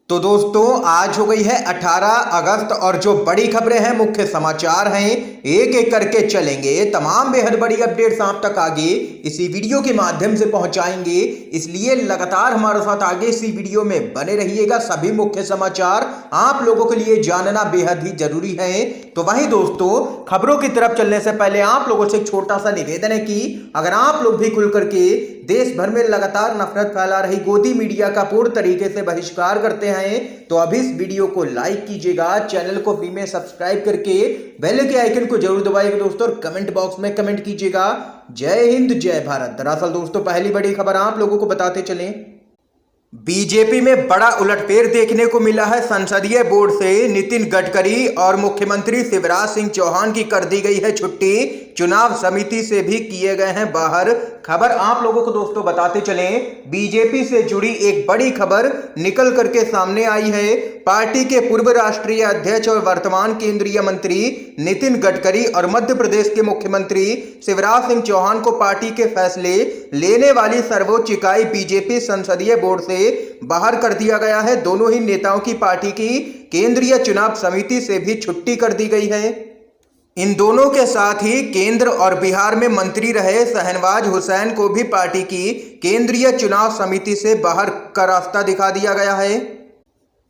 तो दोस्तों आज हो गई है 18 अगस्त और जो बड़ी खबरें हैं, मुख्य समाचार हैं, एक एक करके चलेंगे। तमाम बेहद बड़ी अपडेट्स आप तक आगे इसी वीडियो के माध्यम से पहुंचाएंगे, इसलिए लगातार हमारे साथ आगे इसी वीडियो में बने रहिएगा। सभी मुख्य समाचार आप लोगों के लिए जानना बेहद ही जरूरी है। तो वहीं दोस्तों खबरों की तरफ चलने से पहले आप लोगों से एक छोटा सा निवेदन है कि अगर आप लोग भी खुल करके देश भर में लगातार नफरत फैला रही गोदी मीडिया का पूर्ण तरीके से बहिष्कार करते हैं तो अभी इस वीडियो को लाइक कीजिएगा, चैनल को फ्री में सब्सक्राइब करके बेल के आइकन को जरूर दबाइएगा दोस्तों, और कमेंट बॉक्स में कमेंट कीजिएगा जय हिंद जय भारत। दरअसल दोस्तों पहली बड़ी खबर आप लोगों को बताते चलें, बीजेपी में बड़ा उलटफेर देखने को मिला है। संसदीय बोर्ड से नितिन गडकरी और मुख्यमंत्री शिवराज सिंह चौहान की कर दी गई है छुट्टी, चुनाव समिति से भी किए गए हैं बाहर। खबर आप लोगों को दोस्तों बताते चलें, बीजेपी से जुड़ी एक बड़ी खबर निकल करके सामने आई है। पार्टी के पूर्व राष्ट्रीय अध्यक्ष और वर्तमान केंद्रीय मंत्री नितिन गडकरी और मध्य प्रदेश के मुख्यमंत्री शिवराज सिंह चौहान को पार्टी के फैसले लेने वाली सर्वोच्च इकाई बीजेपी संसदीय बोर्ड से बाहर कर दिया गया है। दोनों ही नेताओं की पार्टी की केंद्रीय चुनाव समिति से भी छुट्टी कर दी गई है। इन दोनों के साथ ही केंद्र और बिहार में मंत्री रहे शहनवाज हुसैन को भी पार्टी की केंद्रीय चुनाव समिति से बाहर का रास्ता दिखा दिया गया है।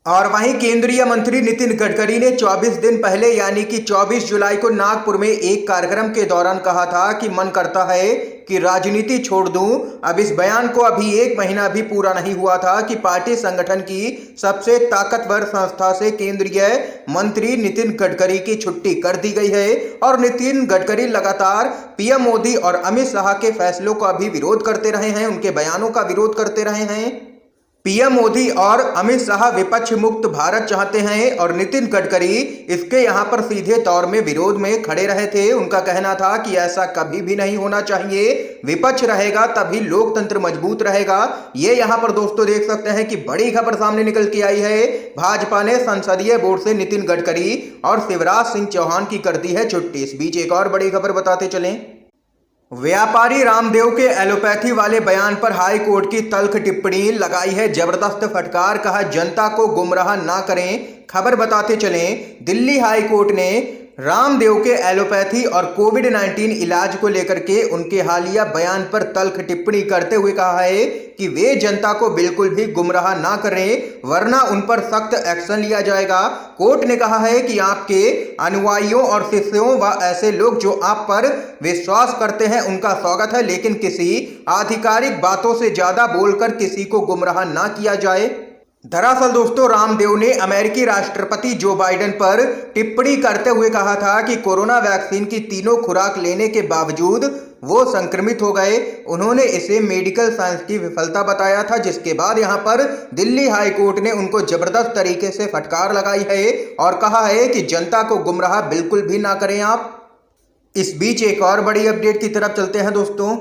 और वहीं केंद्रीय मंत्री नितिन गडकरी ने 24 दिन पहले यानी कि 24 जुलाई को नागपुर में एक कार्यक्रम के दौरान कहा था कि मन करता है कि राजनीति छोड़ दूं। अब इस बयान को अभी एक महीना भी पूरा नहीं हुआ था कि पार्टी संगठन की सबसे ताकतवर संस्था से केंद्रीय मंत्री नितिन गडकरी की छुट्टी कर दी गई है। और नितिन गडकरी लगातार पीएम मोदी और अमित शाह के फैसलों का भी विरोध करते रहे हैं, उनके बयानों का विरोध करते रहे हैं। पीएम मोदी और अमित शाह विपक्ष मुक्त भारत चाहते हैं और नितिन गडकरी इसके यहां पर सीधे तौर में विरोध में खड़े रहे थे। उनका कहना था कि ऐसा कभी भी नहीं होना चाहिए, विपक्ष रहेगा तभी लोकतंत्र मजबूत रहेगा। ये यहां पर दोस्तों देख सकते हैं कि बड़ी खबर सामने निकल के आई है। भाजपा ने संसदीय बोर्ड से नितिन गडकरी और शिवराज सिंह चौहान की कर दी है छुट्टी। इस बीच एक और बड़ी खबर बताते चलें, व्यापारी रामदेव के एलोपैथी वाले बयान पर हाई कोर्ट की तल्ख टिप्पणी लगाई है जबरदस्त फटकार, कहा जनता को गुमराह ना करें। खबर बताते चलें, दिल्ली हाई कोर्ट ने रामदेव के एलोपैथी और कोविड-19 इलाज को लेकर के उनके हालिया बयान पर तल्ख टिप्पणी करते हुए कहा है कि वे जनता को बिल्कुल भी गुमराह ना करें वरना उन पर सख्त एक्शन लिया जाएगा। कोर्ट ने कहा है कि आपके अनुयायियों और शिष्यों व ऐसे लोग जो आप पर विश्वास करते हैं उनका स्वागत है, लेकिन किसी आधिकारिक बातों से ज्यादा बोलकर किसी को गुमराह ना किया जाए। दरअसल दोस्तों रामदेव ने अमेरिकी राष्ट्रपति जो बाइडेन पर टिप्पणी करते हुए कहा था कि कोरोना वैक्सीन की तीनों खुराक लेने के बावजूद वो संक्रमित हो गए। उन्होंने इसे मेडिकल साइंस की विफलता बताया था, जिसके बाद यहां पर दिल्ली हाई कोर्ट ने उनको जबरदस्त तरीके से फटकार लगाई है और कहा है कि जनता को गुमराह बिल्कुल भी ना करें आप। इस बीच एक और बड़ी अपडेट की तरफ चलते हैं दोस्तों,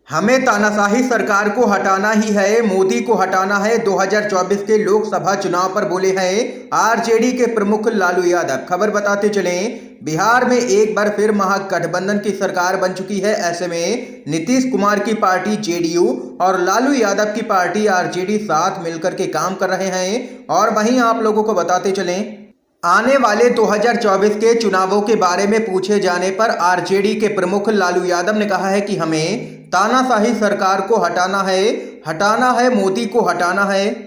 हमें तानाशाही सरकार को हटाना ही है, मोदी को हटाना है। 2024 के लोकसभा चुनाव पर बोले हैं आरजेडी के प्रमुख लालू यादव। खबर बताते चलें, बिहार में एक बार फिर महागठबंधन की सरकार बन चुकी है। ऐसे में नीतीश कुमार की पार्टी जेडीयू और लालू यादव की पार्टी आरजेडी साथ मिलकर के काम कर रहे हैं। और वहीं आप लोगों को बताते चलें, आने वाले 2024 के चुनावों के बारे में पूछे जाने पर आरजेडी के प्रमुख लालू यादव ने कहा है कि हमें तानाशाही सरकार को हटाना है, मोदी को हटाना है।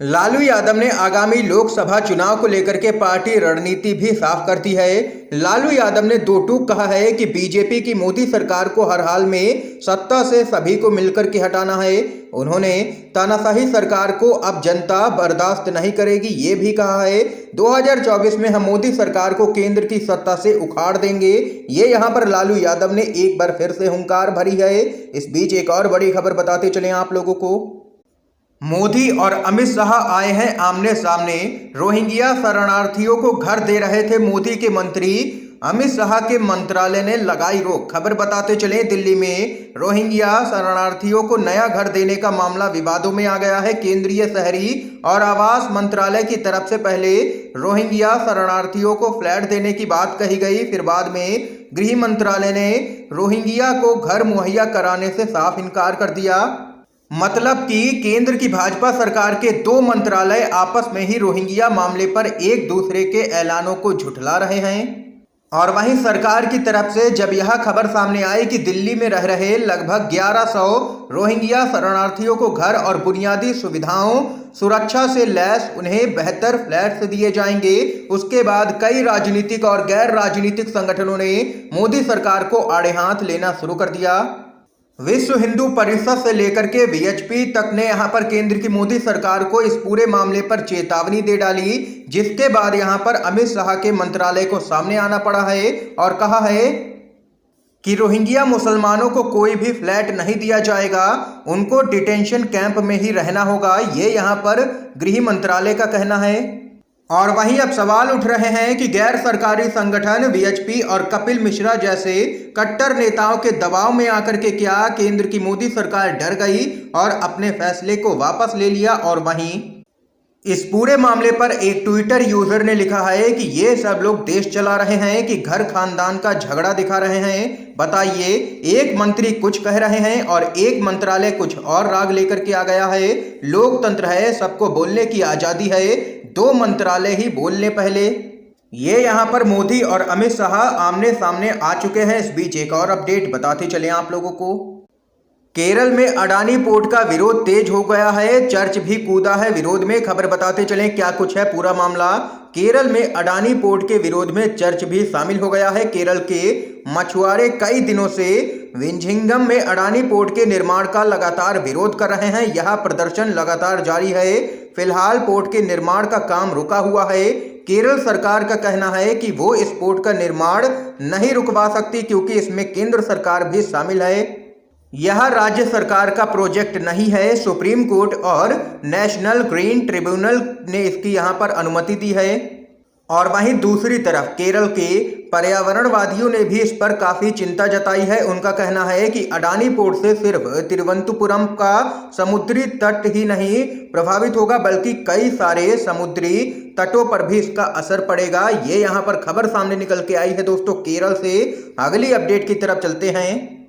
लालू यादव ने आगामी लोकसभा चुनाव को लेकर के पार्टी रणनीति भी साफ कर दी है। लालू यादव ने दो टूक कहा है कि बीजेपी की मोदी सरकार को हर हाल में सत्ता से सभी को मिलकर के हटाना है। उन्होंने तानाशाही सरकार को अब जनता बर्दाश्त नहीं करेगी ये भी कहा है। 2024 में हम मोदी सरकार को केंद्र की सत्ता से उखाड़ देंगे, ये यहाँ पर लालू यादव ने एक बार फिर से हुंकार भरी है। इस बीच एक और बड़ी खबर बताते चलें आप लोगों को, मोदी और अमित शाह आए हैं आमने सामने। रोहिंग्या शरणार्थियों को घर दे रहे थे मोदी के मंत्री, अमित शाह के मंत्रालय ने लगाई रोक। खबर बताते चले, दिल्ली में रोहिंग्या शरणार्थियों को नया घर देने का मामला विवादों में आ गया है। केंद्रीय शहरी और आवास मंत्रालय की तरफ से पहले रोहिंग्या शरणार्थियों को फ्लैट देने की बात कही गई, फिर बाद में गृह मंत्रालय ने रोहिंग्या को घर मुहैया कराने से साफ इनकार कर दिया। मतलब कि केंद्र की भाजपा सरकार के दो मंत्रालय आपस में ही रोहिंग्या मामले पर एक दूसरे के ऐलानों को झुठला रहे हैं। और वहीं सरकार की तरफ से जब यह खबर सामने आई कि दिल्ली में रह रहे लगभग 1100 रोहिंग्या शरणार्थियों को घर और बुनियादी सुविधाओं सुरक्षा से लैस उन्हें बेहतर फ्लैट्स दिए जाएंगे, उसके बाद कई राजनीतिक और गैर राजनीतिक संगठनों ने मोदी सरकार को आड़े हाथ लेना शुरू कर दिया। विश्व हिंदू परिषद से लेकर के वीएचपी तक ने यहां पर केंद्र की मोदी सरकार को इस पूरे मामले पर चेतावनी दे डाली, जिसके बाद यहां पर अमित शाह के मंत्रालय को सामने आना पड़ा है और कहा है कि रोहिंग्या मुसलमानों को कोई भी फ्लैट नहीं दिया जाएगा, उनको डिटेंशन कैंप में ही रहना होगा। ये यहां पर गृह मंत्रालय का कहना है। और वहीं अब सवाल उठ रहे हैं कि गैर सरकारी संगठन वीएचपी और कपिल मिश्रा जैसे कट्टर नेताओं के दबाव में आकर के क्या केंद्र की मोदी सरकार डर गई और अपने फैसले को वापस ले लिया। और वहीं इस पूरे मामले पर एक ट्विटर यूजर ने लिखा है कि ये सब लोग देश चला रहे हैं कि घर खानदान का झगड़ा दिखा रहे हैं। बताइए, एक मंत्री कुछ कह रहे हैं और एक मंत्रालय कुछ और राग लेकर के आ गया है। लोकतंत्र है, सबको बोलने की आजादी है, दो मंत्रालय ही बोल लें पहले। ये यहाँ पर मोदी और अमित शाह आमने सामने आ चुके हैं। इस बीच एक और अपडेट बताते चले आप लोगों को। केरल में अडानी पोर्ट का विरोध तेज हो गया है, चर्च भी कूदा है विरोध में। खबर बताते चलें क्या कुछ है पूरा मामला। केरल में अडानी पोर्ट के विरोध में चर्च भी शामिल हो गया है। केरल के मछुआरे कई दिनों से विंझिंगम में अडानी पोर्ट के निर्माण का लगातार विरोध कर रहे हैं। यह प्रदर्शन लगातार जारी है। फिलहाल पोर्ट के निर्माण का काम रुका हुआ है। केरल सरकार का कहना है कि वो इस पोर्ट का निर्माण नहीं रुकवा सकती क्योंकि इसमें केंद्र सरकार भी शामिल है। यह राज्य सरकार का प्रोजेक्ट नहीं है। सुप्रीम कोर्ट और नेशनल ग्रीन ट्रिब्यूनल ने इसकी यहां पर अनुमति दी है। और वहीं दूसरी तरफ केरल के पर्यावरणवादियों ने भी इस पर काफी चिंता जताई है। उनका कहना है कि अडानी पोर्ट से सिर्फ तिरुवनंतपुरम का समुद्री तट ही नहीं प्रभावित होगा बल्कि कई सारे समुद्री तटों पर भी इसका असर पड़ेगा। ये यहाँ पर खबर सामने निकल के आई है दोस्तों केरल से। अगली अपडेट की तरफ चलते हैं।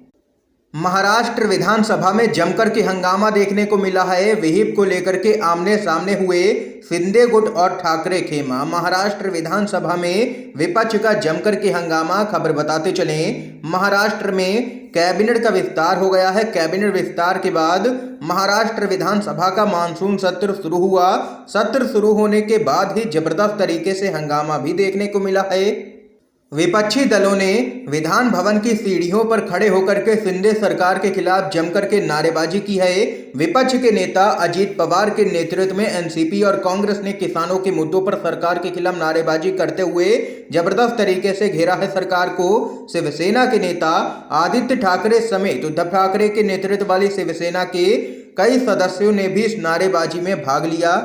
महाराष्ट्र विधानसभा में जमकर के हंगामा देखने को मिला है। विहिप को लेकर के आमने सामने हुए शिंदे गुट और ठाकरे खेमा। महाराष्ट्र विधानसभा में विपक्ष का जमकर के हंगामा। खबर बताते चलें, महाराष्ट्र में कैबिनेट का विस्तार हो गया है। कैबिनेट विस्तार के बाद महाराष्ट्र विधानसभा का मानसून सत्र शुरू हुआ। सत्र शुरू होने के बाद ही जबरदस्त तरीके से हंगामा भी देखने को मिला है। विपक्षी दलों ने विधान भवन की सीढ़ियों पर खड़े होकर के शिंदे सरकार के खिलाफ जमकर के नारेबाजी की है। विपक्ष के नेता अजीत पवार के नेतृत्व में एनसीपी और कांग्रेस ने किसानों के मुद्दों पर सरकार के खिलाफ नारेबाजी करते हुए जबरदस्त तरीके से घेरा है सरकार को। शिवसेना के नेता आदित्य ठाकरे समेत उद्धव ठाकरे के नेतृत्व वाली शिवसेना के कई सदस्यों ने भी इस नारेबाजी में भाग लिया।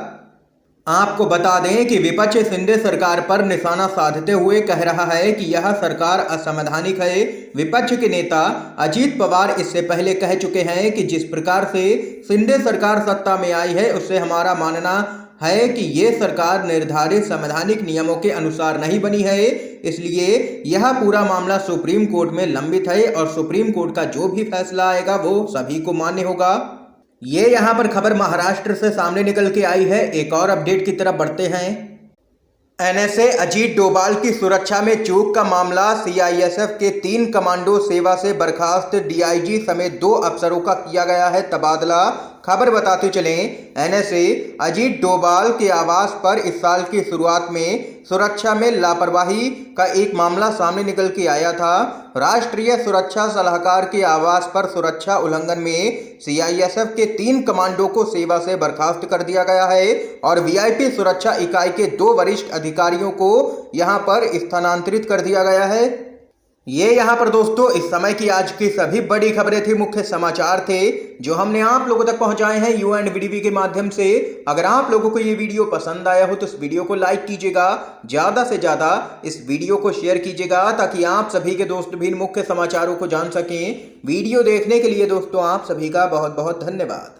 आपको बता दें कि विपक्ष शिंदे सरकार पर निशाना साधते हुए कह रहा है कि यह सरकार असंवैधानिक है। विपक्ष के नेता अजीत पवार इससे पहले कह चुके हैं कि जिस प्रकार से शिंदे सरकार सत्ता में आई है उससे हमारा मानना है कि ये सरकार निर्धारित संवैधानिक नियमों के अनुसार नहीं बनी है, इसलिए यह पूरा मामला सुप्रीम कोर्ट में लंबित है और सुप्रीम कोर्ट का जो भी फैसला आएगा वो सभी को मान्य होगा। ये यहाँ पर खबर महाराष्ट्र से सामने निकल के आई है। एक और अपडेट की तरफ बढ़ते हैं। एनएसए अजीत डोभाल की सुरक्षा में चूक का मामला। सीआईएसएफ के 3 कमांडो सेवा से बर्खास्त डीआईजी समेत 2 अफसरों का किया गया है तबादला। खबर बताते चलें, एनएसए अजीत डोभाल के आवास पर इस साल की शुरुआत में सुरक्षा में लापरवाही का एक मामला सामने निकल के आया था। राष्ट्रीय सुरक्षा सलाहकार के आवास पर सुरक्षा उल्लंघन में सीआईएसएफ के 3 कमांडो को सेवा से बर्खास्त कर दिया गया है और वीआईपी सुरक्षा इकाई के 2 वरिष्ठ अधिकारियों को यहां पर स्थानांतरित कर दिया गया है। ये यहाँ पर दोस्तों इस समय की आज की सभी बड़ी खबरें थी, मुख्य समाचार थे जो हमने आप लोगों तक पहुंचाए हैं UNVDB के माध्यम से। अगर आप लोगों को ये वीडियो पसंद आया हो तो इस वीडियो को लाइक कीजिएगा, ज़्यादा से ज़्यादा इस वीडियो को शेयर कीजिएगा ताकि आप सभी के दोस्त भी मुख्य समाचारों को जान सकें। वीडियो देखने के लिए दोस्तों आप सभी का बहुत बहुत धन्यवाद।